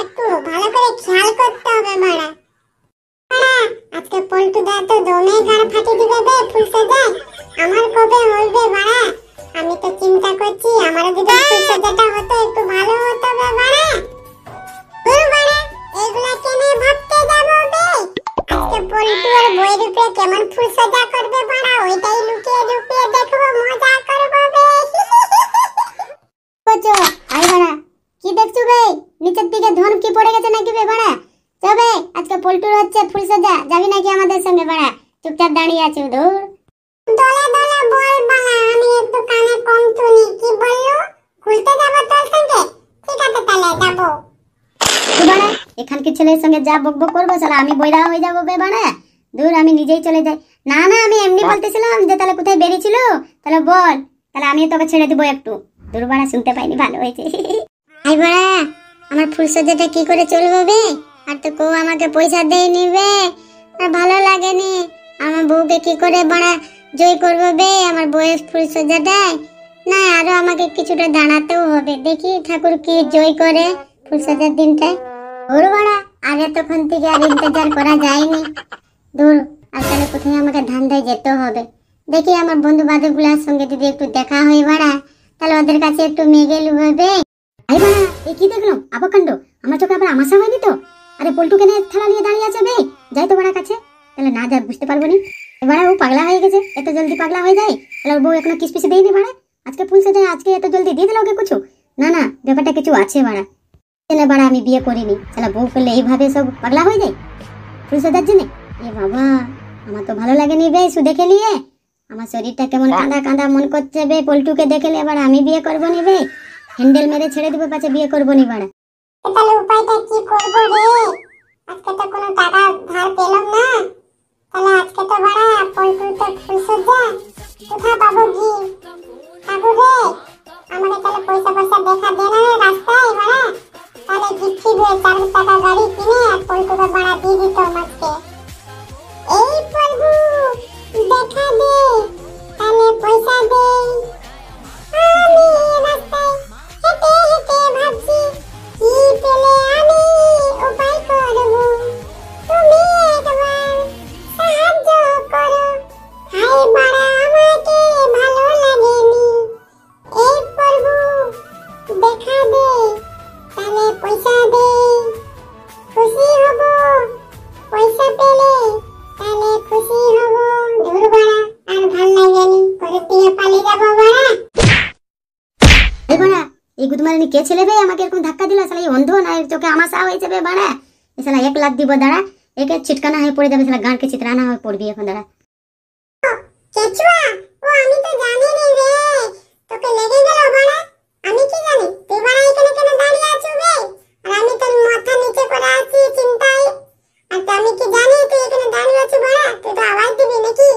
একটু ভালো করে খেয়াল করতে হবে মারা। আজকে পল্টু দা তো দমে গাড় ফাটিয়ে দিবে বে ফুলসজ্জা। আমার কবে হইবে মারা? আমি তো চিন্তা করছি আমার যদি ফুলসজ্জাটা হতো একটু ভালো হতো বে মারা। দূর মারা, এগুলা কেনে ভাবতে যাবো বে? আজকে পল্টু আর বইয়ের উপরে কেমন ফুলসজ্জা করবে মারা, ওইটাই লুকিয়ে লুকিয়ে দেখবো, মজা করবো বে। কোচো আই বাড়া, কি দেখছো বে? নিচের দিকে ধন কি পড়ে গেছে নাকি বে বাড়া? তবে আজকে পল্টুর হচ্ছে ফুলসজ্জা, যাবি নাকি আমাদের সঙ্গে বাড়া? চুপচাপ দাঁড়িয়ে আছো দূর। দলে দলে বল বালা, আমি একটু কানে কম শুনি। কি বললো? খুলতে যাবো তোর সঙ্গে? ঠিক আছে তাহলে যাবো। কি বাড়া, এখানকার ছেলের সঙ্গে যা বকবক করবো শালা আমি বইরা হয়ে যাবো বে বাড়া। দূর, আমি নিজেই চলে যাই। না না, আমি এমনি বলতেছিলাম যে তাহলে কোথায় বেরিয়েছিল, তাহলে বল, তাহলে আমি তোকে ছেড়ে দিব একটু। দূর বাড়া, শুনতে পাইনি, ভালো হয়েছে। আই বাড়া, আমার ফুলসজ্জাটা কি করে চলবে বে? আর তো কেউ আমাকে পয়সা দেয় নিবে, আর ভালো লাগেনি। আমার বউকে কি করে বাড়া জয় করবো বে আমার বউয়ের ফুলসজ্জাটায়? না, আরো আমাকে কিছুটা দাঁড়াতেও হবে, দেখি ঠাকুর কি জয় করে ফুলসজ্জার দিনটায়। ওর বাড়া, আর এতক্ষণ থেকে আর ইন্তজার করা যায়নি। দূর, আর তাহলে কোথায় আমাকে ধান্দায় যেতে হবে। দেখি আমার বন্ধু বান্ধব গুলার সঙ্গে যদি একটু দেখা হয় বাড়া, তাহলে ওদের কাছে একটু মেগে লুবে। আই বাড়া, এ কি দেখলাম আবকাণ্ড? আমার চোখে আবার আমাশা হয়নি তো? আরে পল্টু কেনে থালা নিয়ে দাঁড়িয়ে আছে বে? যাই তো বাড়া কাছে, তাহলে না যা বুঝতে পারবো নি। এবারে ও পাগলা হয়ে গেছে, এত জলদি পাগলা হয়ে যায়? তাহলে ওর বউ এখনো কিসপিসে দেয়নি বাড়া, আজকে ফুলসজ্জা আজকে এত জলদি দিয়ে দিল ওকে কিছু? না না, ব্যাপারটা কিছু আছে বাড়া। ছেলে বাড়া, আমি বিয়ে করিনি, শালা বউ করলে এইভাবে সব পাগলা হয়ে যায় ফুলসজ্জার জন্য? এ বাবা, আমার তো ভালো লাগেনি বে শুধু দেখে নিয়ে। আমার শরীরটা কেমন কাঁদা কাঁদা মন করছে বে পল্টুকে দেখলে। এবার আমি বিয়ে করবো নি বে, হ্যান্ডেল মেরে ছেড়ে দিব, পাছে বিয়ে করবো নি বাড়া। তাহলে উপায়টা কি করবো রে? আজকে তো কোনো টাকা ধার পেলাম না, তাহলে আজকে তো বাড়া পল্টুর তো ফুলসজ্জা, কোথায় পাবো কি? ঠাকুর রে, আমাকে তাহলে পয়সা পয়সা দেখা দে না রাস্তায় বাড়া, তাহলে গিফট দিয়ে 4 টাকা গাড়ি কিনে আর পল্টুকে বাড়া দিয়ে দিতাম আজকে। এই প্রভু, দেখা দে, তাহলে পয়সা দে। আমি রাস্তায় হেঁটে হেঁটে ভাবছি কি পেলে আমি উপায় করব, তুমি একবার সাহায্য করো। হাই বাড়া, আমাকে ভালো লাগেনি। এই প্রভু, দেখা দে, তাহলে পয়সা দে, খুশি হব। পয়সা পেলে তাহলে খুশি হব। দূর বাড়া, আর ভাল লাগেনি, করে দিয়ে পালিয়ে যাবো বাড়া। এই বাড়া, এই গুদমারানি কে ছেলে বে আমাকে এরকম ধাক্কা দিল? শালা এই অন্ধ না, এর চোখে আমাশা হয়েছে বে বাড়া। এ শালা 1 লাখ দিব দাঁড়া, একে ছিটকানা হয়ে পড়ে যাবে, শালা গাঁড়কে চিত্রানা হয়ে পড়বি এখন দাঁড়া। কেচুয়া, ও আমি তো জানি নি রে, তোকে লেগে গেল বাড়া। আমি কি জানি তুই বাড়া এখানে কেন দাঁড়িয়ে আছো বে? আর আমি তো মাথা নিচে করে আছি চিন্তায়, আর তো আমি কি জানি তুই এখানে দাঁড়িয়ে আছো বাড়া? তুই তো আওয়াজ দিবি নাকি?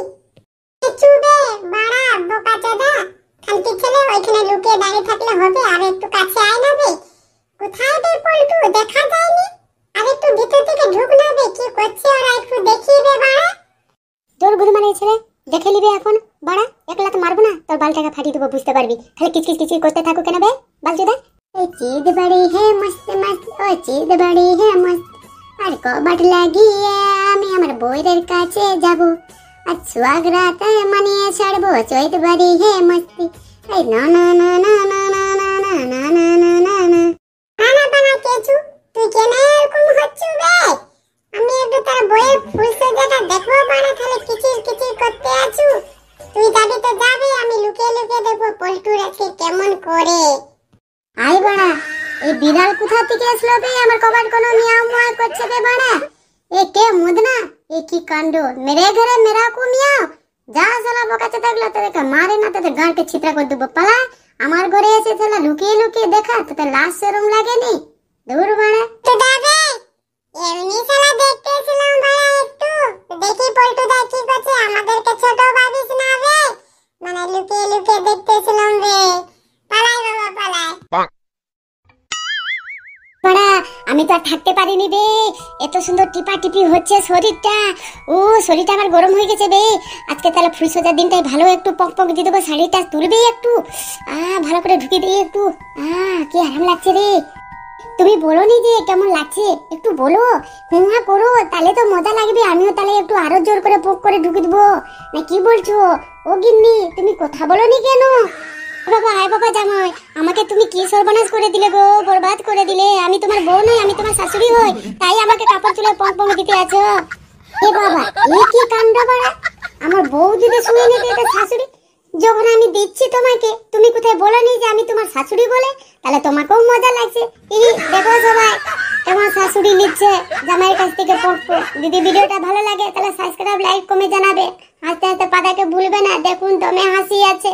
কেচু বে বাড়া, বোকাচোদা খানকি ছেলে, ওইখানে লুকিয়ে দাঁড়িয়ে থাকলে হবে? আর একটু কাছে আয় না বে। কোথায় বে পল্টু, দেখা যায়নি? আর একটু ভিতর থেকে ঢুক না বে, কি করছে ওরা একটু দেখি বে বাড়া। তোর গুদমারানি ছেলে দেখে নিবি এখন বাড়া, 1 লাখ মারবো না, তোর বালটাকে ফাটিয়ে দেবো, বুঝতে পারবি। খালি কিচকিচ কিচকিচ করতে থাকো কেন বে বালচোদা? এই চিদ বাড়ি হে মস্ত মস্ত, ও চিদ বাড়ি হে মস্ত, আর কবাট লাগিয়ে আমি আমার বইয়ের কাছে যাব, আর সোয়াগরাত মানিয়ে ছাড়বো চৈত বাড়ি হে মস্তি। এই না না না না না না না না না না না না না না বানা কেচু, তুই কেন এরকম হচ্ছু বে? আমি একটু তার বইয়ের ফুলসজ্জাটা দেখবো বানা, তাহলে কিচির কিচির করতে আছু। তুই যাবি তো যাবি, আমি লুকিয়ে লুকিয়ে দেখবো পল্টুর আজকে কেমন করে। আই বাড়া, এই বিড়াল কোথা থেকে আসলো বে? আমার কবার কোনো মিয়াও মুয়া করছে বে বাড়া। এ কে মুদনা, এ কি কাণ্ড, মেরে ঘরে মেরা কো মিয়াও। যা শালা বোকাচে থাকলো, তোদেরকে মারে না, তোদের গাঁড়কে ছিত্রা করে দেবো। পালা, আমার ঘরে এসে শালা লুকিয়ে লুকিয়ে দেখা, তোদের লাশ শরম লাগেনি? দূর বাড়া। তো যাবে এমনি শালা দেখতে এসেছিলাম বাড়া, একটু দেখি পল্টু দা কি করছে, আমাদেরকে ছোট ভাবিস না বে, মানে লুকিয়ে লুকিয়ে দেখতে এসেছিলাম বে। পালাই বাবা পালাই। বাড়া, আমি তো আর থাকতে পারিনি বে, এত সুন্দর টিপা টিপি হচ্ছে শরীরটা। ও শরীরটা আমার গরম হয়ে গেছে বে। আজকে তাহলে ফুলসজ্জার দিনটাই ভালো একটু পক পক দিয়ে দেবো, শাড়িটা তুলবে একটু, ভালো করে ঢুকিয়ে দিয়ে একটু, কি আরাম লাগছে রে। তুমি বলোনি যে কেমন লাগছে, একটু বলো, হুঁহা করো, তাহলে তো মজা লাগবে। আমিও তাহলে একটু আরো জোর করে পোক করে ঢুকে দেবো, না কি বলছো? ও গিন্নি, তুমি কথা বলোনি কেন? বাবা, আয় বাবা জামাই, আমাকে তুমি কি সর্বনাশ করে দিলে গো, বরবাদ করে দিলে। আমি তোমার বউ নই, আমি তোমার শাশুড়ি হই, তাই আমাকে কাপড় তুলে পং পং দিতে আছো? এ বাবা, এই কি কাণ্ড বাড়া! আমার বউ যদি শুনে নিতে, এটা শাশুড়ি। যখন আমি দিচ্ছি তোমাকে, তুমি কোথায় বলোনি যে আমি তোমার শাশুড়ি বলে? তাহলে তোমাকেও মজা লাগছে। এই দেখো সবাই, তোমার শাশুড়ি নিচ্ছে জামাইয়ের কাছ থেকে পক। যদি ভিডিওটা ভালো লাগে তাহলে সাবস্ক্রাইব, লাইক, কমে জানাবে। হাসতে হাসতে পাতাকে ভুলবে না। দেখুন দমে হাসি আছে।